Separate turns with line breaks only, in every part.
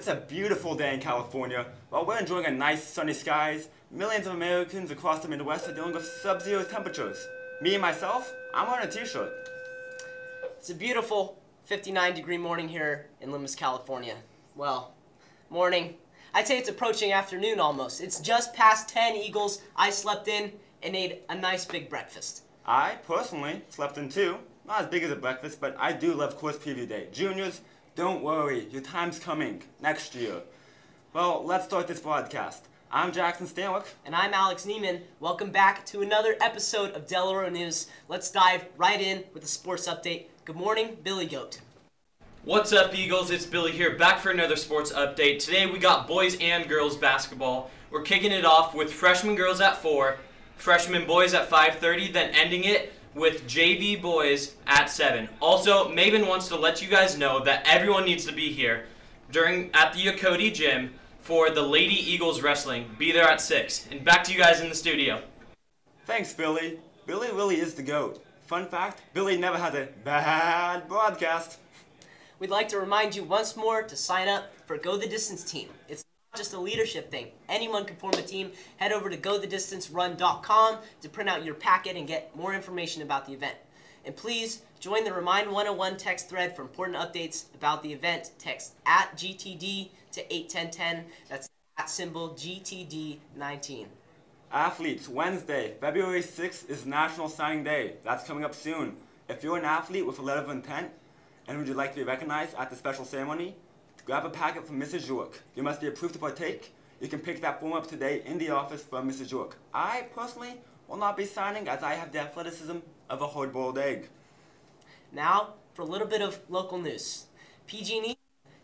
It's a beautiful day in California. While we're enjoying a nice sunny skies, millions of Americans across the Midwest are dealing with sub-zero temperatures. Me and myself, I'm wearing a t-shirt.
It's a beautiful 59-degree morning here in Loomis, California. Well, morning. I'd say it's approaching afternoon almost. It's just past 10 Eagles. I slept in and ate a nice big breakfast.
I, personally, slept in too. Not as big as a breakfast, but I do love course preview day. Juniors, don't worry, your time's coming next year. Well, let's start this broadcast. I'm Jackson Stanwick.
And I'm Alex Neiman. Welcome back to another episode of Deloro News. Let's dive right in with the sports update. Good morning, Billy Goat.
What's up, Eagles? It's Billy here, back for another sports update. Today we got boys and girls basketball. We're kicking it off with freshman girls at 4, freshman boys at 5:30, then ending it with JV boys at 7. Also, Maven wants to let you guys know that everyone needs to be here at the Yokoti gym for the Lady Eagles Wrestling. Be there at 6. And back to you guys in the studio.
Thanks, Billy. Billy really is the GOAT. Fun fact, Billy never has a bad broadcast.
We'd like to remind you once more to sign up for Go the Distance team. It's not just a leadership thing. Anyone can form a team. Head over to gothedistancerun.com to print out your packet and get more information about the event. And please join the Remind 101 text thread for important updates about the event. Text at GTD to 81010. That's at symbol GTD19.
Athletes, Wednesday, February 6th is National Signing Day. That's coming up soon. If you're an athlete with a letter of intent and would you like to be recognized at the special ceremony, grab a packet from Mrs. York. You must be approved to partake. You can pick that form up today in the office from Mrs. York. I, personally, will not be signing as I have the athleticism of a hard-boiled egg.
Now, for a little bit of local news. PG&E,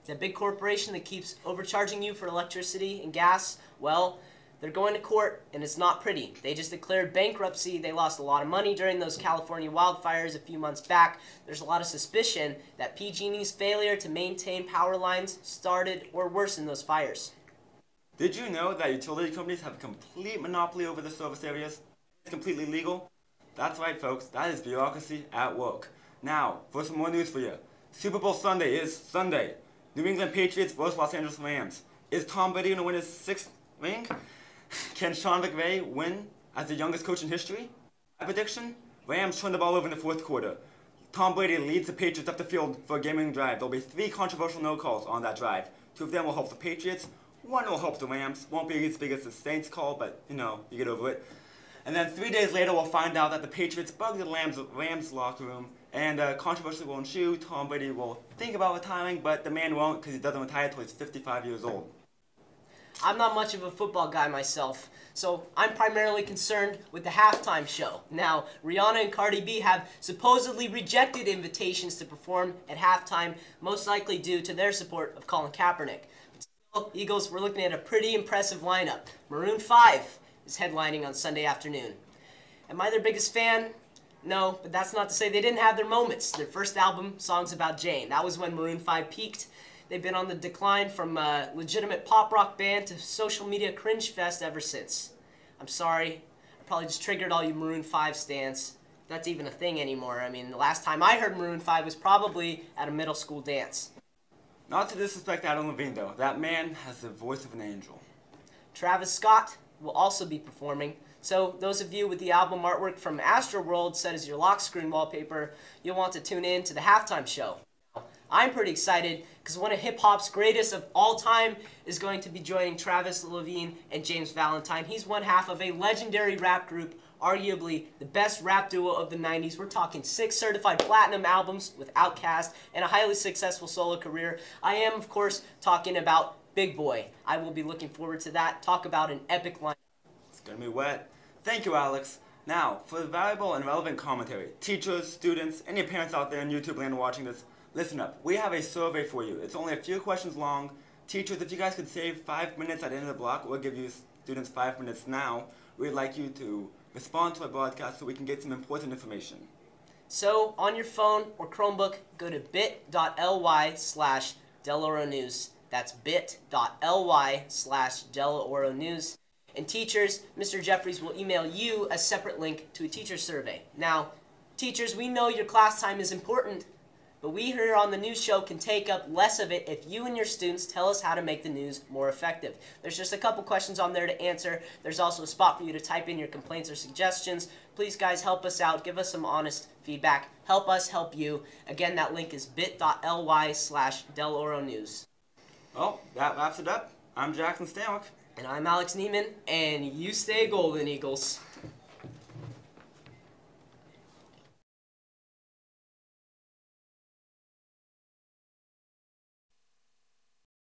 the big corporation that keeps overcharging you for electricity and gas, well, they're going to court, and it's not pretty. They just declared bankruptcy. They lost a lot of money during those California wildfires a few months back. There's a lot of suspicion that PG&E's failure to maintain power lines started or worsened those fires.
Did you know that utility companies have a complete monopoly over the service areas? It's completely legal? That's right, folks. That is bureaucracy at work. Now, for some more news for you. Super Bowl Sunday is Sunday. New England Patriots versus Los Angeles Rams. Is Tom Brady going to win his 6th ring? Can Sean McVay win as the youngest coach in history? My prediction? Rams turn the ball over in the 4th quarter. Tom Brady leads the Patriots up the field for a game-winning drive. There'll be 3 controversial no-calls on that drive. 2 of them will help the Patriots. 1 will help the Rams. Won't be as big as the Saints call, but, you know, you get over it. And then 3 days later, we'll find out that the Patriots bugged the Rams locker room, and controversy will ensue. Tom Brady will think about retiring, but the man won't because he doesn't retire until he's 55 years old.
I'm not much of a football guy myself, so I'm primarily concerned with the halftime show. Now, Rihanna and Cardi B have supposedly rejected invitations to perform at halftime, most likely due to their support of Colin Kaepernick. But still, Eagles, we're looking at a pretty impressive lineup. Maroon 5 is headlining on Sunday afternoon. Am I their biggest fan? No, but that's not to say they didn't have their moments. Their first album, Songs About Jane, that was when Maroon 5 peaked. They've been on the decline from a legitimate pop rock band to social media cringe fest ever since. I'm sorry, I probably just triggered all you Maroon 5 stans. If that's even a thing anymore. I mean, the last time I heard Maroon 5 was probably at a middle school dance.
Not to disrespect Adam Levine, though. That man has the voice of an angel.
Travis Scott will also be performing. So those of you with the album artwork from Astroworld set as your lock screen wallpaper, you'll want to tune in to the halftime show. I'm pretty excited because one of hip-hop's greatest of all time is going to be joining Travis Levine and James Valentine. He's one half of a legendary rap group, arguably the best rap duo of the 90s. We're talking 6 certified platinum albums with Outkast and a highly successful solo career. I am, of course, talking about Big Boy. I will be looking forward to that. Talk about an epic line.
It's going to be wet. Thank you, Alex. Now, for the valuable and relevant commentary, teachers, students, any parents out there in YouTube land watching this, listen up. We have a survey for you. It's only a few questions long. Teachers, if you guys could save 5 minutes at the end of the block, we'll give you students 5 minutes now. We'd like you to respond to our broadcast so we can get some important information.
So, on your phone or Chromebook, go to bit.ly/Deloro News. That's bit.ly/Deloro News. And teachers, Mr. Jeffries will email you a separate link to a teacher survey. Now, teachers, we know your class time is important, but we here on the news show can take up less of it if you and your students tell us how to make the news more effective. There's just a couple questions on there to answer. There's also a spot for you to type in your complaints or suggestions. Please, guys, help us out. Give us some honest feedback. Help us help you. Again, that link is bit.ly/Deloro News.
Well, that wraps it up. I'm Jackson Stanwick.
And I'm Alex Neiman, and you stay golden, Eagles.